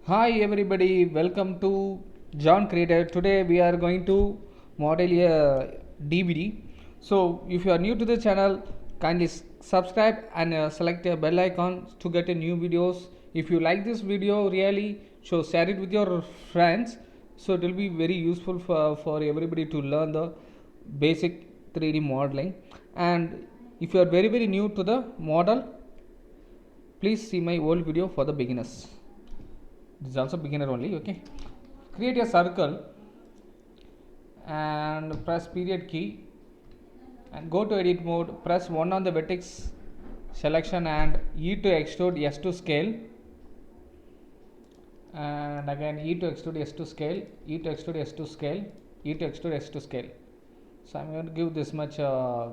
Hi everybody, welcome to John Creator. Today we are going to model a DVD. So if you are new to the channel, kindly subscribe and select a bell icon to get a new videos. If you like this video really, so share it with your friends. So it will be very useful for everybody to learn the basic 3D modeling. And if you are very new to the model, please see my old video for the beginners. This is also beginner only. Okay, create a circle and press period key and go to edit mode, press 1 on the vertex selection and E to extrude, S to scale, and again E to extrude, S to scale, E to extrude, S to scale, E to extrude, S to scale. So I'm going to give this much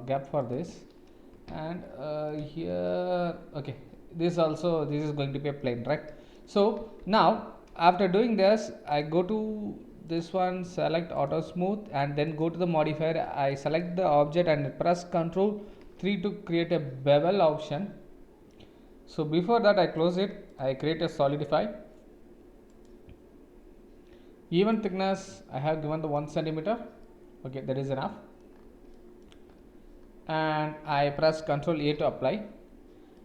gap for this, and here, okay, this is going to be a plane, right? So now after doing this, I go to this one, select auto smooth, and then go to the modifier. I select the object and press Ctrl 3 to create a bevel option. So before that I close it, I create a solidify. Even thickness I have given the 1 centimeter. Okay, that is enough. And I press Ctrl A to apply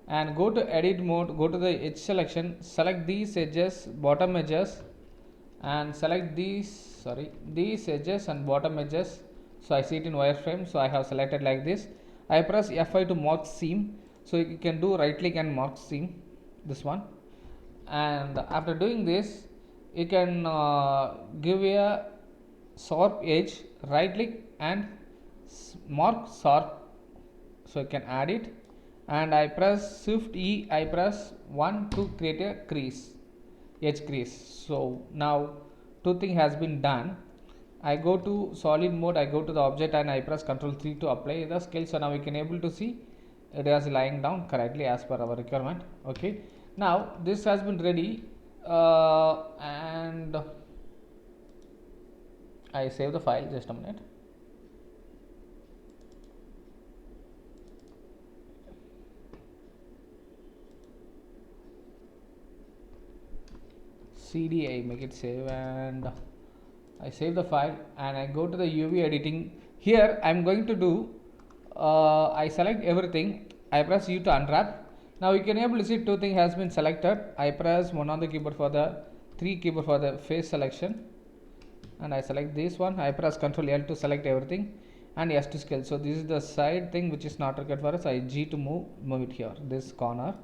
and go to edit mode, go to the edge selection, select these edges, bottom edges, and select these edges and bottom edges. So I see it in wireframe, so I have selected like this. I press F5 to mark seam, so you can do right click and mark seam, this one. And after doing this, you can give a sharp edge, right click and mark sharp, so you can add it. And I press shift E, I press 1 to create a crease, edge crease. So now two thing has been done. I go to solid mode, I go to the object and I press Ctrl 3 to apply the scale. So now we can able to see it is lying down correctly as per our requirement. Okay, now this has been ready, and I save the file. Just a minute. CD, I make it save and I save the file and I go to the UV editing. Here I am going to do, I select everything, I press U to unwrap. Now you can able to see two things has been selected. I press 1 on the keyboard for the 3 keyboard for the face selection, and I select this one. I press Ctrl L to select everything and S to scale. So this is the side thing which is not required for us. I G to move it here, this corner.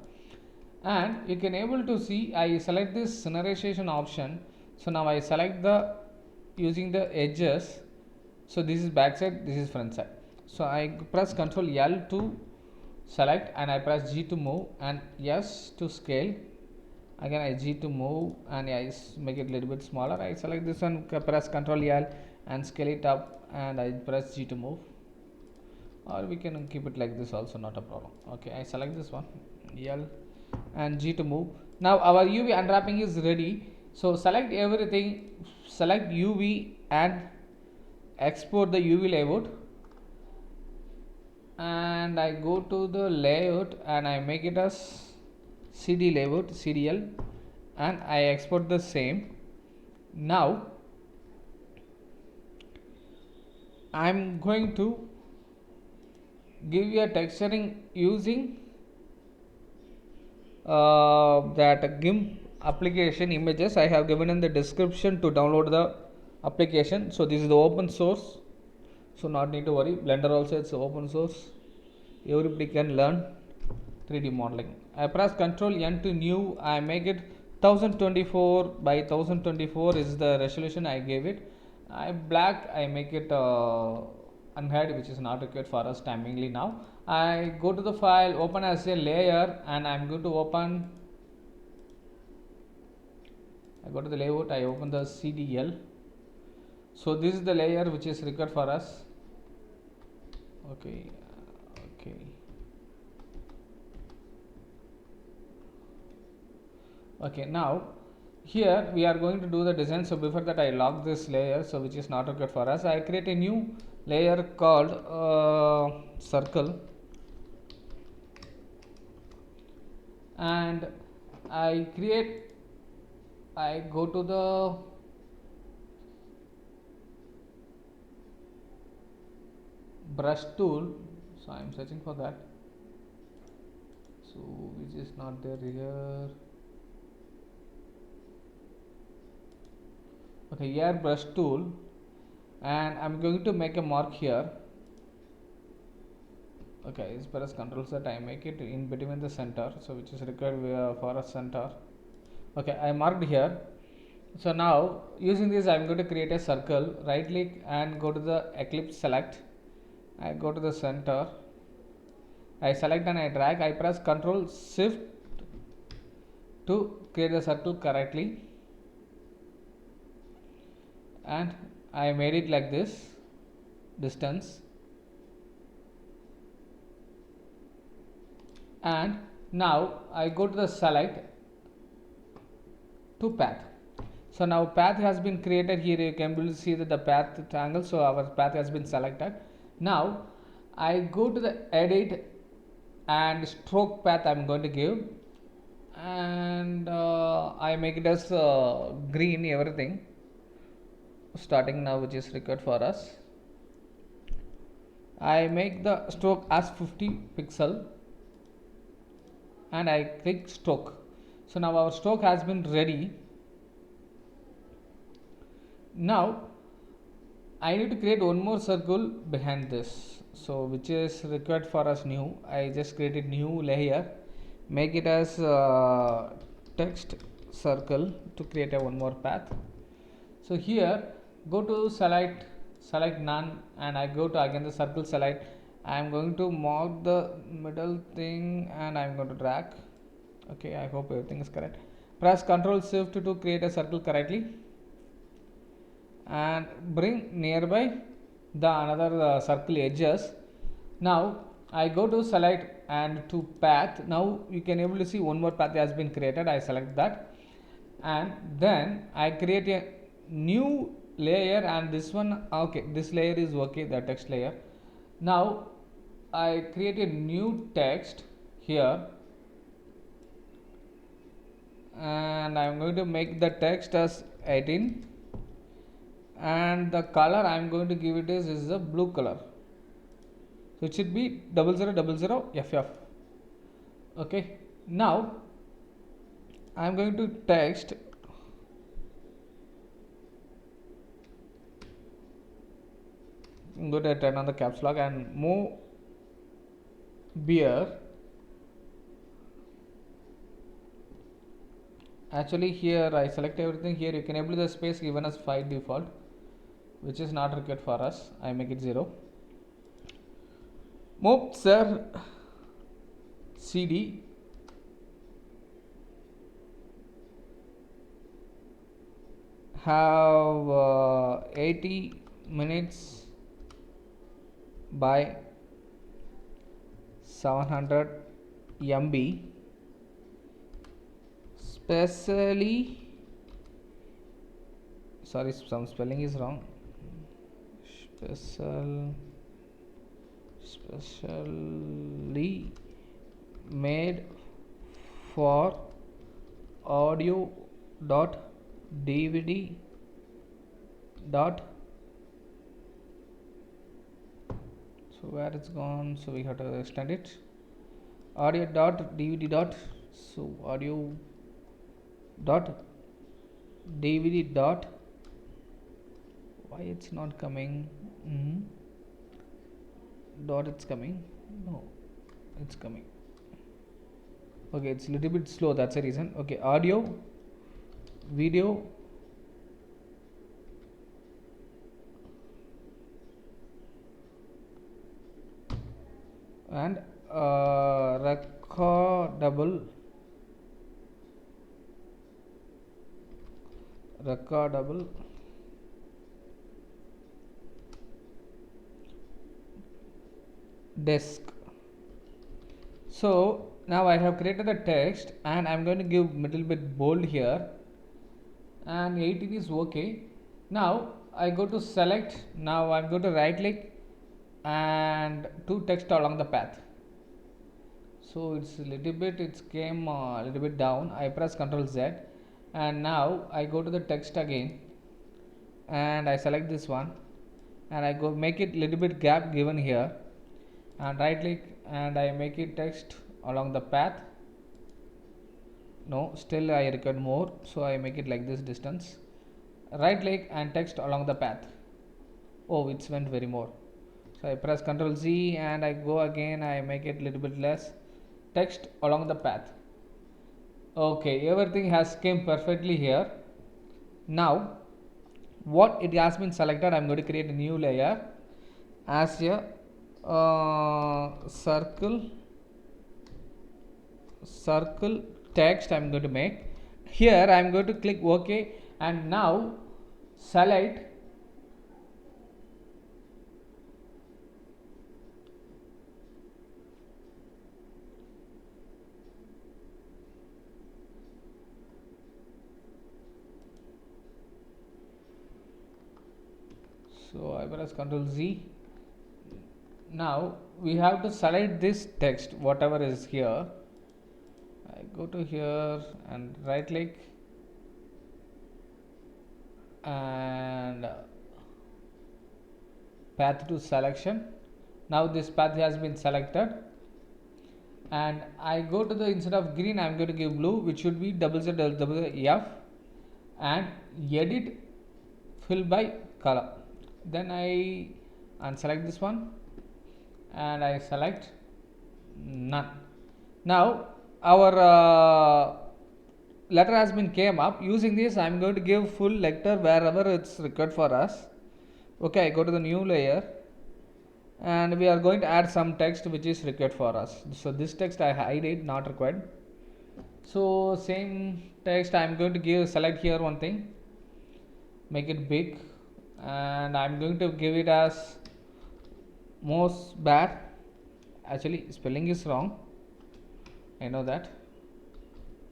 And you can able to see I select this scenarization option. So now I select the using the edges. So this is back side, this is front side. So I press Ctrl L to select and I press G to move and S to scale. Again I G to move and I make it a little bit smaller. I select this one, press Ctrl L and scale it up and I press G to move, or we can keep it like this also, not a problem. Okay, I select this one, L and G to move. Now our UV unwrapping is ready. So select everything, select UV and export the UV layout, and I go to the layout and I make it as CD layout, CDL, and I export the same. Now I'm going to give you a texturing using that GIMP application images. I have given in the description to download the application. So this is the open source, so not need to worry. Blender also it's open source, everybody can learn 3D modeling. I press Ctrl N to new. I make it 1024 by 1024 is the resolution I gave it. I black, I make it unhide, which is not required for us timingly. Now I go to the file, open as a layer, and I'm going to open, I go to the layout, I open the CDL. So this is the layer which is required for us. Okay, okay. Okay, now here we are going to do the design. So before that I lock this layer, so which is not required for us. I create a new layer called circle, and I I go to the brush tool, so I'm searching for that, so which is not there here. Okay, here brush tool, and I'm going to make a mark here. Okay, as far as control set, I make it in between the center, so which is required for a center. Okay, I marked here. So now using this I'm going to create a circle, right click and go to the ellipse select. I go to the center, I select and I drag, I press Ctrl Shift to create the circle correctly, and I made it like this distance. And now I go to the select to path. So now path has been created. Here you can able to see that the path triangle, so our path has been selected. Now I go to the edit and stroke path I'm going to give, and I make it as green everything starting now, which is required for us. I make the stroke as 50 pixel and I click stroke. So now our stroke has been ready. Now I need to create one more circle behind this, so which is required for us new. I just created new layer, make it as text circle to create a one more path. So here go to select none, and I go to again the circle select. I am going to mark the middle thing and I am going to drag. Okay, I hope everything is correct. Press Ctrl Shift to create a circle correctly, and bring nearby the another circle edges. Now I go to select and to path. Now you can able to see one more path has been created. I select that, and then I create a new layer, and this one, okay, this layer is okay, the text layer. Now I create a new text here, and I am going to make the text as 18, and the color I am going to give it is a blue color, so it should be 0000FF. Okay, now I am going to text go to turn on the caps lock and move beer. Actually here I select everything. Here you can able the space given as 5 default, which is not required for us. I make it 0. Move sir CD have 80 minutes by 700 MB, specially, sorry, some spelling is wrong, specially made for audio dot DVD dot, so where it's gone, so we have to extend it, audio dot DVD dot, so audio dot DVD dot, why it's not coming, dot, it's coming, no, it's coming, okay, it's a little bit slow, that's the reason. Okay, audio video and recordable desk. So now I have created the text, and I'm going to give little bit bold here, and 18 is okay. Now I go to select, now I'm going to right click and to text along the path, so it's a little bit, it's came a little bit down. I press Ctrl Z, and now I go to the text again and I select this one and I go make it little bit gap given here and right click and I make it text along the path. No, still I require more, so I make it like this distance. Right click and text along the path. Oh, it's went very more. So I press Ctrl Z and I go again, I make it little bit less. Text along the path. Okay, everything has came perfectly here. Now what it has been selected, I'm going to create a new layer as a circle text I'm going to make. Here I'm going to click OK and now select so I press Ctrl Z. Now we have to select this text whatever is here. I go to here and right click and path to selection. Now this path has been selected and I go to the instead of green I am going to give blue, which should be ZZF and edit fill by color. Then I unselect this one and I select none. Now our letter has been came up. Using this I am going to give full letter wherever it's required for us. Okay, I go to the new layer and we are going to add some text which is required for us. So this text I hide it, not required. So same text I am going to give, select here one thing, make it big and I am going to give it as most bad. Actually spelling is wrong, I know that.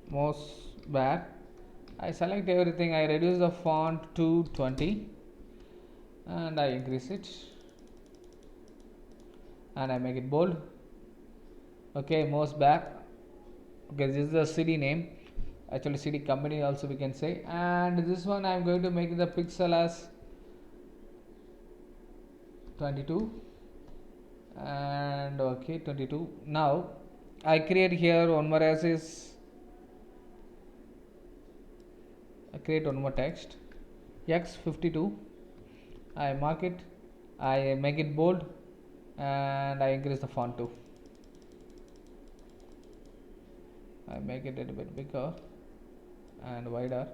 Most bad. I select everything, I reduce the font to 20 and I increase it and I make it bold. Okay, most bad. Okay, this is the city name, actually city company also we can say, and this one I am going to make the pixel as 22 and okay 22. Now I create here one more as is, I create one more text X52. I mark it, I make it bold and I increase the font too. I make it a little bit bigger and wider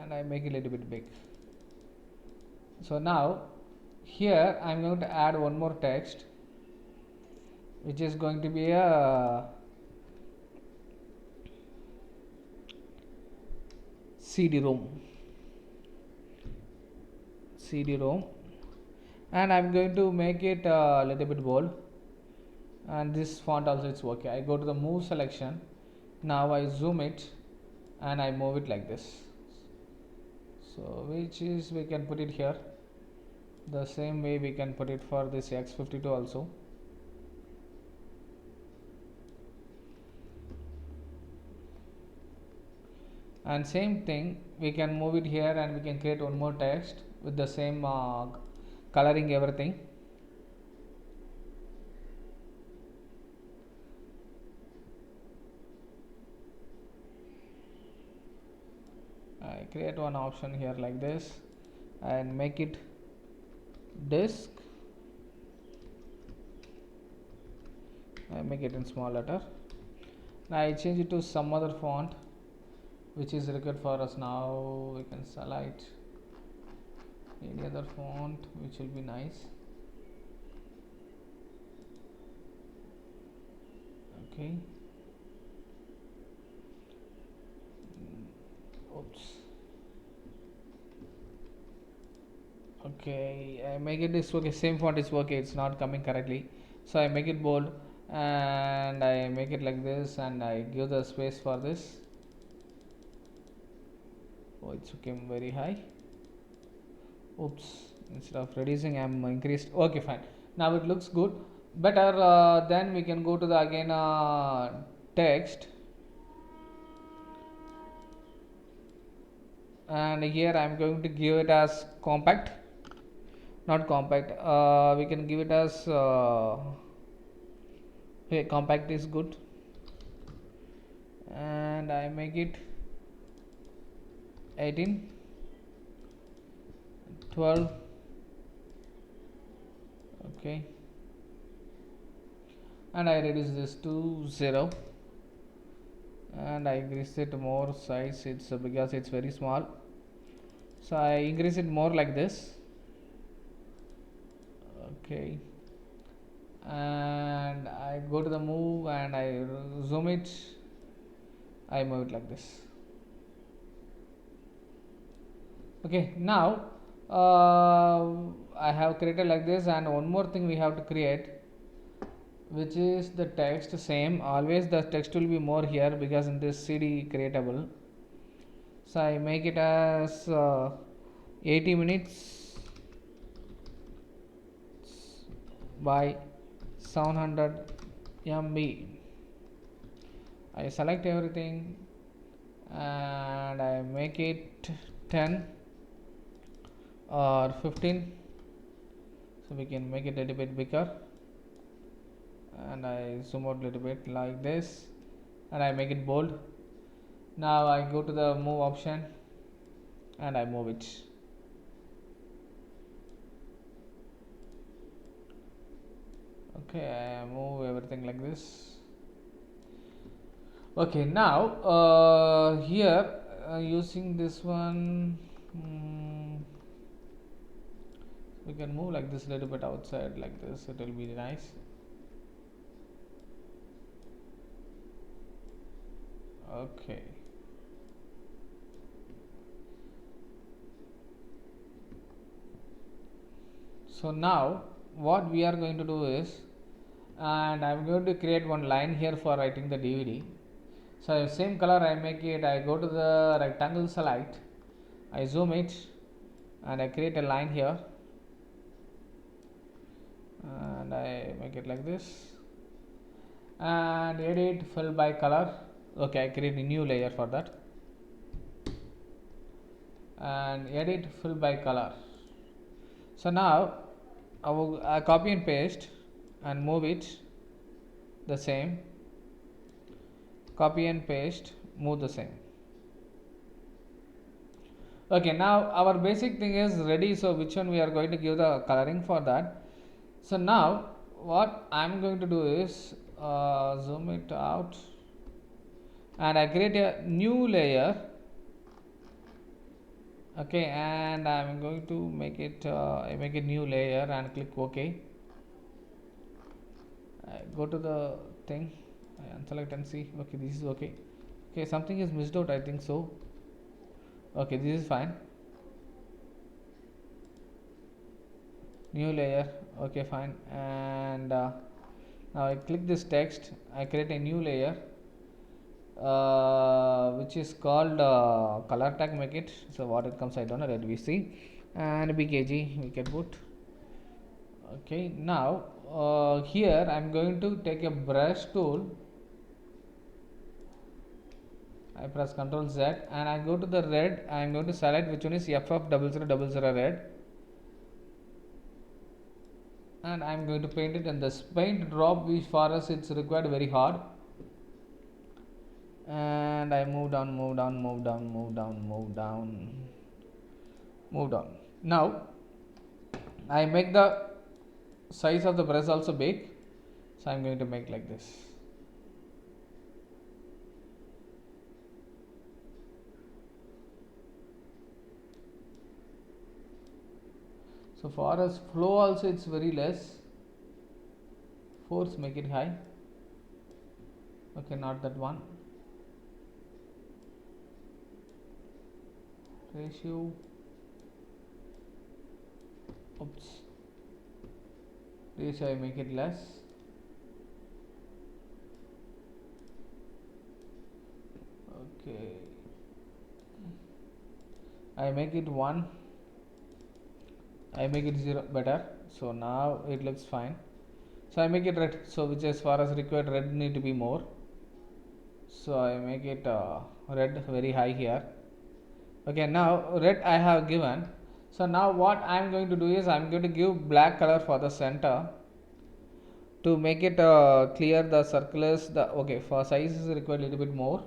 and I make it a little bit big. So now here I am going to add one more text which is going to be a CD-ROM and I am going to make it a little bit bold and this font also it's okay. I go to the move selection, now I zoom it and I move it like this, so which is we can put it here the same way we can put it for this X52 also. And same thing we can move it here and we can create one more text with the same coloring everything. I create one option here like this and make it disk. I make it in small letter. Now I change it to some other font which is required for us. Now we can select any other font which will be nice. Okay. Oops. Okay, I make it this okay, same font is okay, it's not coming correctly, so I make it bold and I make it like this and I give the space for this. Oh, it's became very high. Oops, instead of reducing I'm increased. Okay, fine, now it looks good, better. Then we can go to the again text and here I am going to give it as compact, not compact, we can give it as okay, compact is good, and I make it 18, 12, okay, and I reduce this to 0, and I increase it more size, it's because it's very small, so I increase it more like this, okay, and I go to the move and I zoom it, I move it like this. Okay, now I have created like this, and one more thing we have to create, which is the text. Same, always the text will be more here because in this CD creatable, so I make it as 80 minutes by 700 MB. I select everything and I make it 10 or 15, so we can make it a little bit bigger, and I zoom out a little bit like this, and I make it bold. Now I go to the move option and I move it. Okay, I move everything like this. Okay, now here using this one, we can move like this a little bit outside like this, it will be nice. Okay, so now what we are going to do is, and I am going to create one line here for writing the DVD. So same color I make it, I go to the rectangle select, I zoom it and I create a line here, and I make it like this, and edit fill by color. Okay, I create a new layer for that, and edit fill by color. So now I will copy and paste and move it the same, copy and paste, move the same. Okay, now our basic thing is ready, so which one we are going to give the coloring for that. So now what I am going to do is zoom it out, and I create a new layer. Okay, and I am going to make it I make a new layer and click OK. I go to the thing, I unselect and see. Okay, this is okay. Okay, something is missed out, I think so. Okay, this is fine. New layer, okay, fine. And now I click this text, I create a new layer which is called color tag, make it. So what it comes, I don't know, let we see. And BKG we can put. Okay, now here I am going to take a brush tool, I press Ctrl Z, and I go to the red, I am going to select which one is FF0000 red, and I am going to paint it, and this paint drop which for us it's required very hard, and I move down, move down, move down, move down, move down, move down. Now I make the size of the brush also big, so I am going to make like this. So for us flow also it's very less, force make it high. Okay, not that one. Ratio, oops, ratio I make it less. Okay, I make it 1, I make it 0, better. So now it looks fine. So I make it red, so which as far as required red need to be more, so I make it red very high here, Okay, now red I have given. So now what I am going to do is I am going to give black color for the center to make it clear the circle is the okay for size is required a little bit more.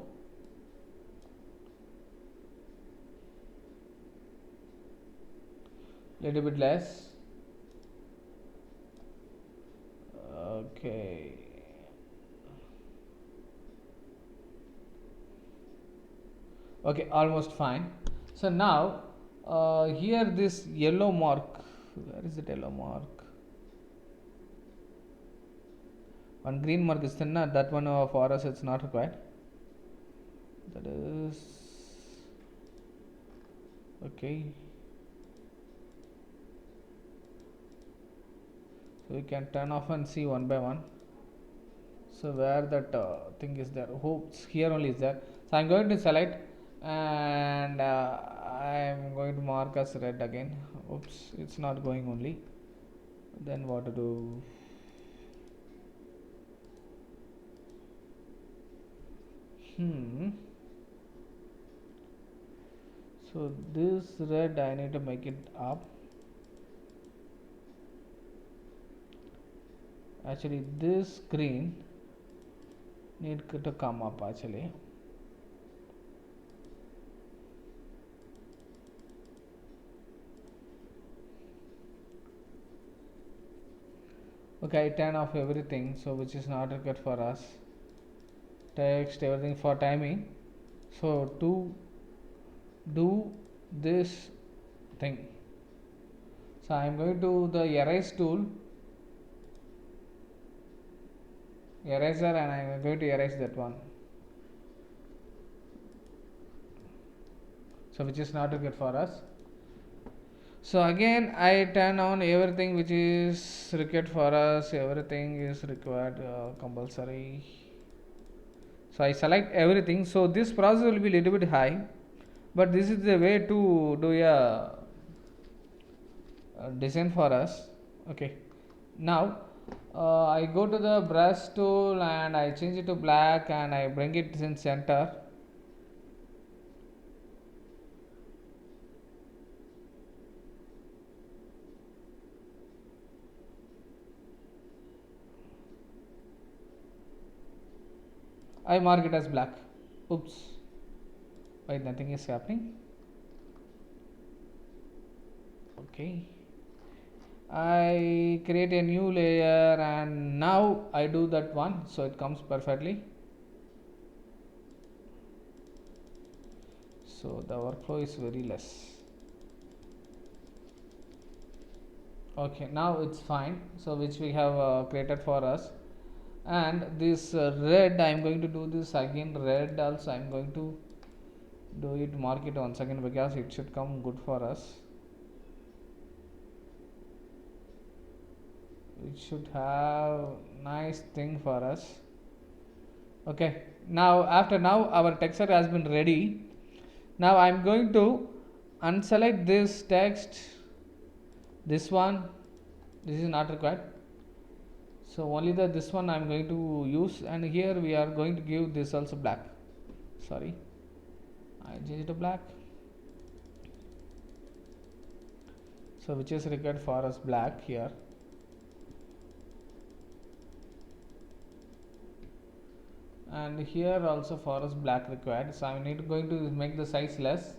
Little bit less. Okay. Okay, almost fine. So now here this yellow mark, where is it yellow mark? One green mark is thin, that one for us it's not required. That is okay. So we can turn off and see one by one. So where that thing is there? Oops, here only is there. So I'm going to select and I'm going to mark as red again. Oops, it's not going only. Then what to do? So this red I need to make it up. Actually this green need to come up actually. Okay, I turn off everything, so which is not required for us. Text everything for timing. So to do this thing, so I am going to the erase tool, eraser, and I am going to erase that one. So which is not required for us. So again I turn on everything which is required for us. Everything is required compulsory. So I select everything. So this process will be little bit high, but this is the way to do a design for us. Okay, now I go to the brush tool and I change it to black and I bring it in center. I mark it as black. Oops, wait, nothing is happening. Okay, I create a new layer and now I do that one, so it comes perfectly. So the workflow is very less. Okay, now it's fine. So which we have created for us, and this red I am going to do this again. Red also I am going to do it, mark it once again because it should come good for us. It should have nice thing for us. Okay, now after now our texture has been ready. Now I am going to unselect this text, this one, this is not required, so only the this one I am going to use, and here we are going to give this also black. Sorry, I change it to black. So which is required for us black here. And here also for us black required, so I need going to make the size less.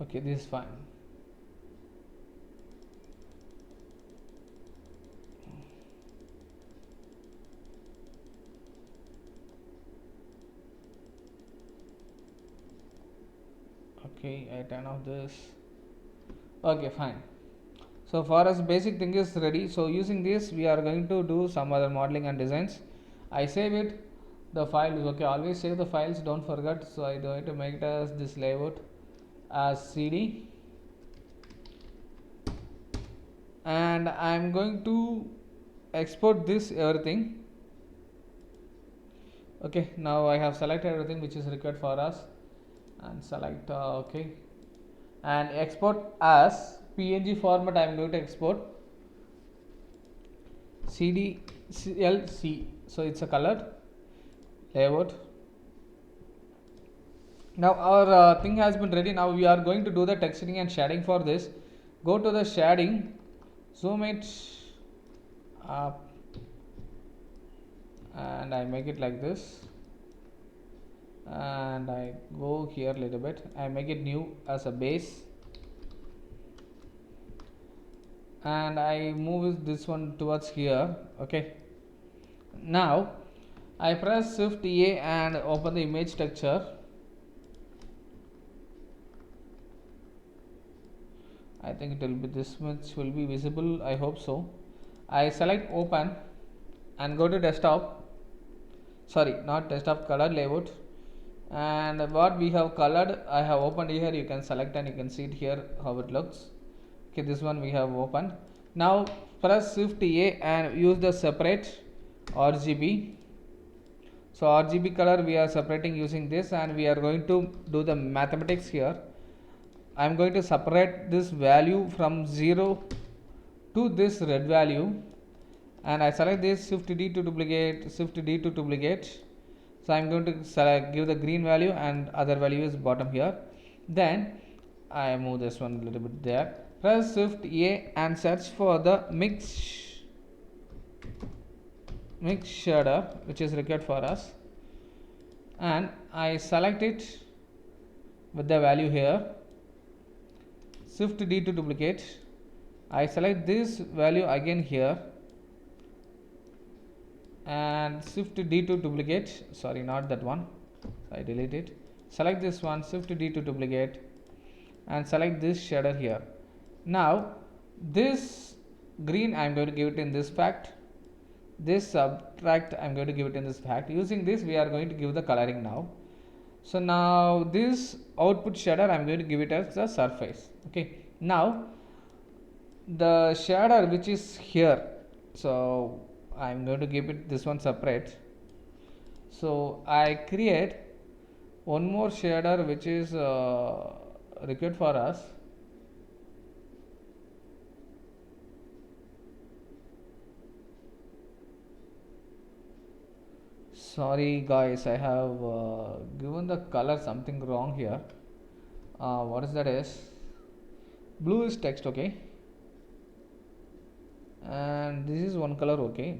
Okay, this is fine. Okay, I turn off this. Okay, fine. So for us basic thing is ready. So using this we are going to do some other modeling and designs. I save it, the file is okay, always save the files, don't forget. So I going to make it as this layout as CD, and I am going to export this everything. Okay, now I have selected everything which is required for us and select okay, and export as PNG format I am going to export CDLC. So it's a colored layout. Now our thing has been ready. Now we are going to do the texturing and shading. For this, go to the shading, zoom it up, and I make it like this, and I go here a little bit. I make it new as a base, and I move this one towards here. Okay, now I press Shift A and open the image texture. I think it will be this much will be visible. I hope so. I select open and go to desktop. Sorry, not desktop, color layout. And what we have colored, I have opened here. You can select and you can see it here how it looks. Okay, this one we have opened. Now press Shift A and use the separate RGB. So RGB color we are separating using this, and we are going to do the mathematics here. I am going to separate this value from 0 to this red value, and I select this, Shift D to duplicate, Shift D to duplicate. So I am going to select, give the green value, and other value is bottom here. Then I move this one a little bit there. Press Shift A and search for the mix shader which is required for us, and I select it with the value here. Shift D to duplicate. I select this value again here, and Shift D to duplicate. Sorry, not that one. So I delete it. Select this one, Shift D to duplicate, and select this shader here. Now this green I am going to give it in this fact. This subtract I am going to give it in this fact. Using this we are going to give the coloring now. So now this output shader I am going to give it as the surface. Okay. Now the shader which is here, so I am going to give it this one separate. So I create one more shader which is required for us. Sorry guys, I have given the color something wrong here. What is that is? Blue is text, okay, and this is one color, okay.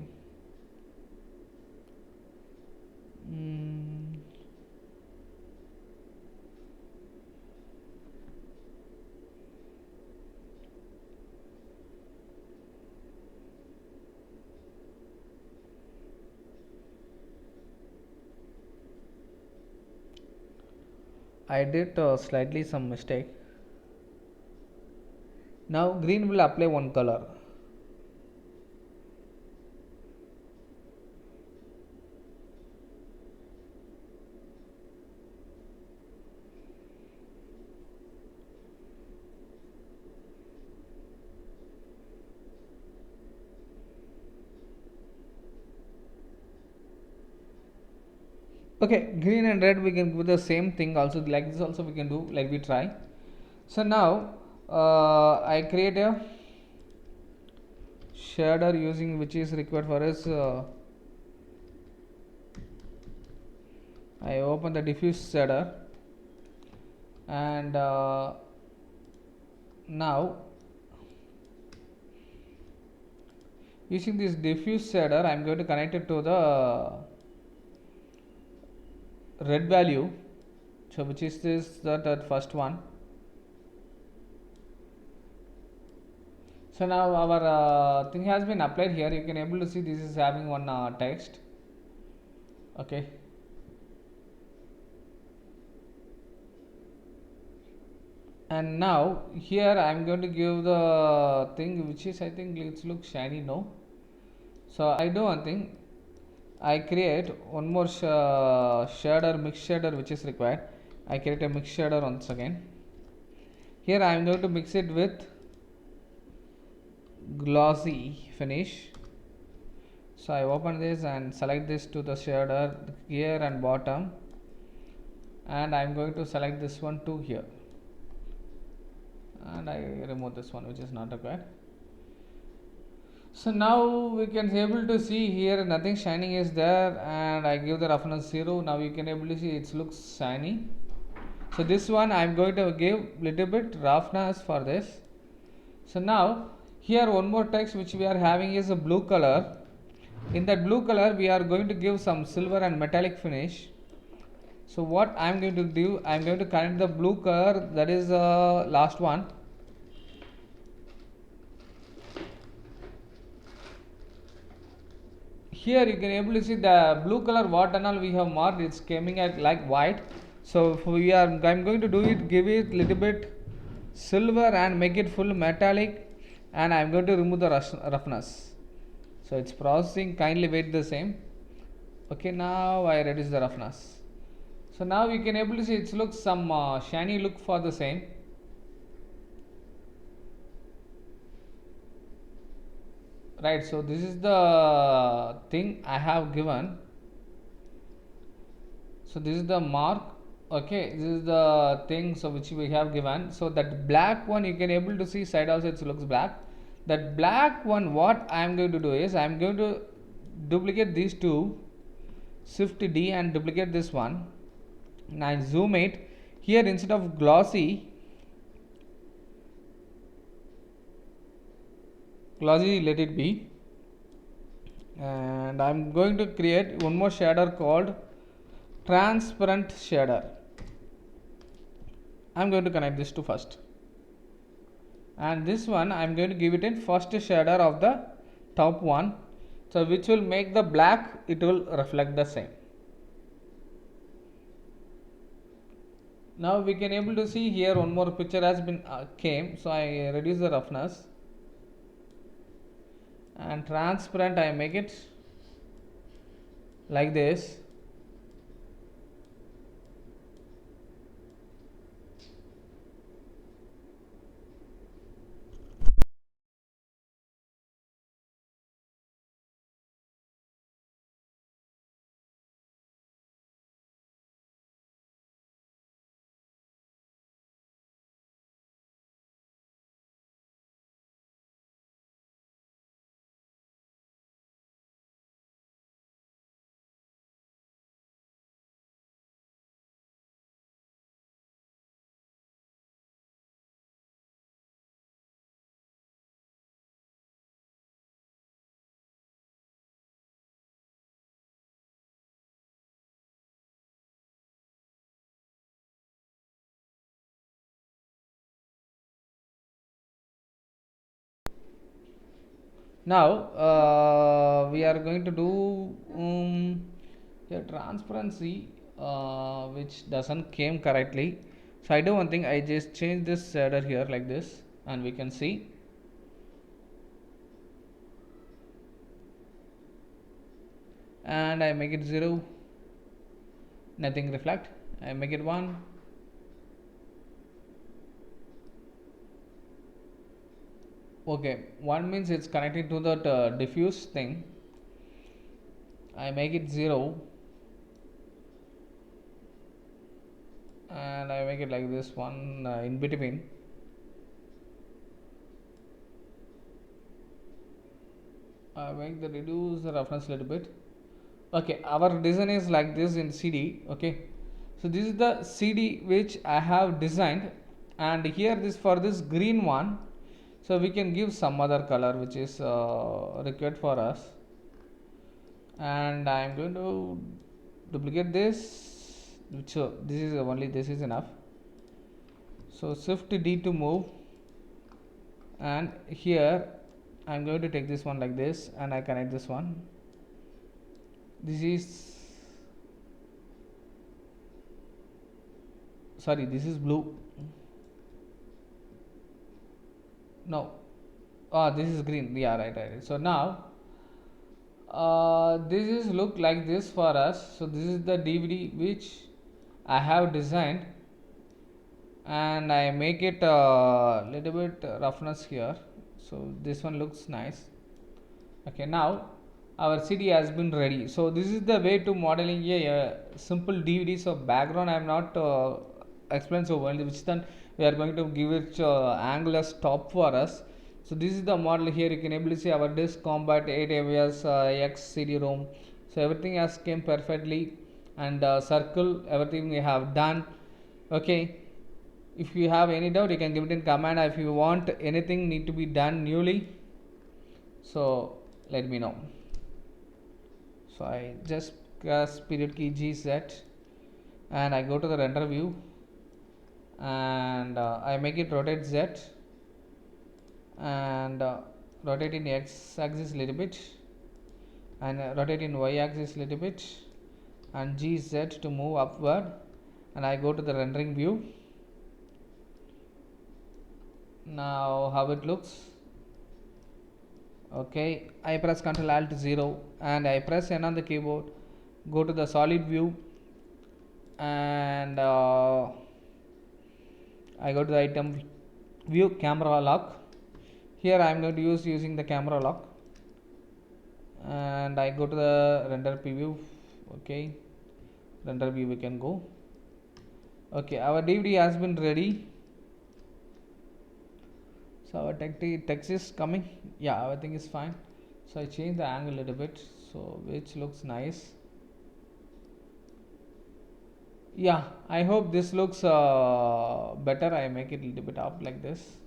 I did slightly some mistake. Now green will apply one color. Okay, green and red we can do the same thing also, like this also we can do, like we try. So now I create a shader using which is required for us. I open the diffuse shader, and now using this diffuse shader I am going to connect it to the red value, so which is this that first one. So now our thing has been applied here. You can able to see this is having one text, okay. And now here I am going to give the thing which is, I think it looks shiny, no. So I do one thing, I create one more shader, mix shader which is required. I create a mix shader once again. Here I am going to mix it with glossy finish. So I open this and select this to the shader here and bottom, and I am going to select this one to here, and I remove this one which is not required. So now we can able to see here nothing shining is there, and I give the roughness 0. Now you can able to see it looks shiny. So this one I am going to give little bit roughness for this. So now here one more text which we are having is a blue color. In that blue color we are going to give some silver and metallic finish. So what I am going to do, I am going to connect the blue color, that is the last one. Here you can able to see the blue color what and all we have marked, it's coming at like white. So I'm going to do it, give it little bit silver and make it full metallic, and I am going to remove the roughness. So it's processing, kindly wait the same. Okay, now I reduce the roughness. So now you can able to see it looks some shiny look for the same. Right, so this is the thing I have given. So this is the mark. Okay, this is the thing so which we have given. So that black one you can able to see side also it looks black. That black one what I am going to do is I am going to duplicate these two, shift D and duplicate this one. Now I zoom it. Here instead of glossy let it be, and I am going to create one more shader called transparent shader. I am going to connect this to first, and this one I am going to give it in first shader of the top one, so which will make the black, it will reflect the same. Now we can able to see here one more picture has been came, so I reduce the roughness, and transparent I make it like this. Now we are going to do here transparency which doesn't came correctly. So I do one thing, I just change this shader here like this, and we can see. And I make it 0, nothing reflect. I make it 1. Okay, 1 means it's connected to that diffuse thing. I make it 0, and I make it like this one in between. I make the reduce the roughness a little bit. Okay, our design is like this in CD. Okay, so this is the CD which I have designed, and here this for this green one, so we can give some other color which is required for us, and I am going to duplicate this. So this is only this is enough. So shift D to move, and here I am going to take this one like this, and I connect this one. This is sorry, this is blue. No, this is green. Yeah, right. So now this is look like this for us. So this is the DVD which I have designed, and I make it a little bit roughness here. So this one looks nice. Okay, now our CD has been ready. So this is the way to modeling a simple DVD. So background I am not explain so well, which then we are going to give it angle as top for us. So this is the model. Here you can able to see our disk combat 8 AVS X CD-ROM. So everything has came perfectly, and circle everything we have done. Okay, if you have any doubt you can give it in comment. If you want anything need to be done newly, so let me know. So I just press period key GZ and I go to the render view, and I make it rotate Z, and rotate in X axis a little bit, and rotate in Y axis a little bit, and GZ to move upward, and I go to the rendering view. Now how it looks. Okay, I press Ctrl Alt 0 and I press N on the keyboard, go to the solid view, and I go to the item view camera lock. Here I am going to using the camera lock, and I go to the render preview. Okay, render view we can go. Okay, our DVD has been ready. So our text is coming. Yeah, everything is fine. So I change the angle a little bit, so which looks nice. Yeah, I hope this looks better. I make it a little bit up like this.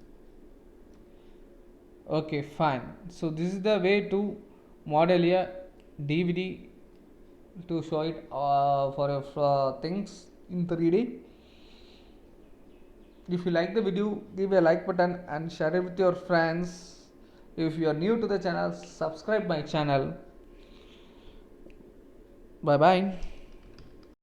Okay, fine. So this is the way to model a DVD to show it for things in 3D. If you like the video, give a like button and share it with your friends. If you are new to the channel, subscribe my channel. Bye bye.